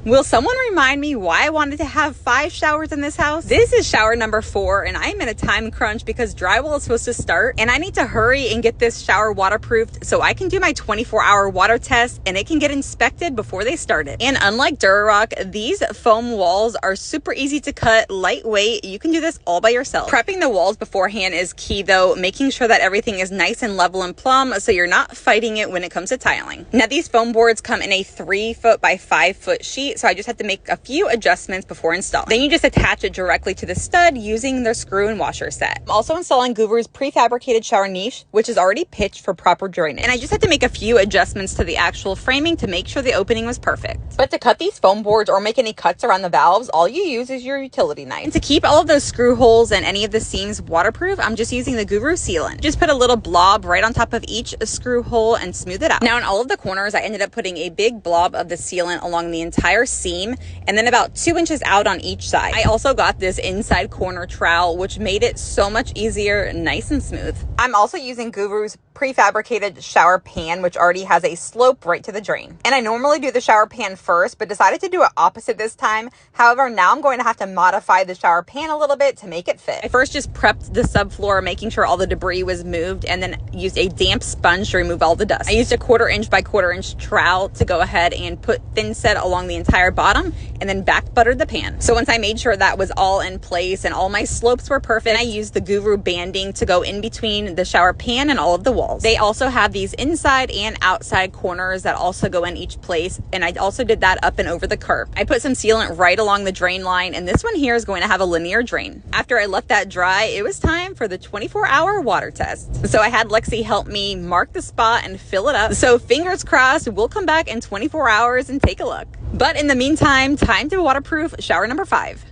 Will someone remind me why I wanted to have 5 showers in this house? This is shower number 4, and I am in a time crunch because drywall is supposed to start, and I need to hurry and get this shower waterproofed so I can do my 24-hour water test and it can get inspected before they start it. And unlike Durarock, these foam walls are super easy to cut, lightweight. You can do this all by yourself. Prepping the walls beforehand is key though, making sure that everything is nice and level and plumb so you're not fighting it when it comes to tiling. Now these foam boards come in a 3-foot by 5-foot sheet, so I just have to make a few adjustments before installing. Then you just attach it directly to the stud using the screw and washer set. I'm also installing Guvu's prefabricated shower niche, which is already pitched for proper drainage. And I just had to make a few adjustments to the actual framing to make sure the opening was perfect. But to cut these foam boards or make any cuts around the valves, all you use is your utility knife. And to keep all of those screw holes and any of the seams waterproof, I'm just using the Guru sealant. Just put a little blob right on top of each screw hole and smooth it out. Now in all of the corners, I ended up putting a big blob of the sealant along the entire seam and then about 2 inches out on each side. I also got this inside corner trowel, which made it so much easier, nice and smooth. I'm also using Guru's prefabricated shower pan, which already has a slope right to the drain. And I normally do the shower pan first, but decided to do it opposite this time. However, now I'm going to have to modify the shower pan a little bit to make it fit. I first just prepped the subfloor, making sure all the debris was moved, and then used a damp sponge to remove all the dust. I used a 1/4 inch by 1/4 inch trowel to go ahead and put thin set along the entire bottom and then back buttered the pan. So once I made sure that was all in place and all my slopes were perfect, I used the Guru banding to go in between the shower pan and all of the walls. They also have these inside and outside corners that also go in each place, and I also did that up and over the curb. I put some sealant right along the drain line, and this one here is going to have a linear drain. After I let that dry, it was time for the 24-hour water test. So I had Lexi help me mark the spot and fill it up. So fingers crossed, we'll come back in 24 hours and take a look. But in the meantime, time to waterproof shower number 5.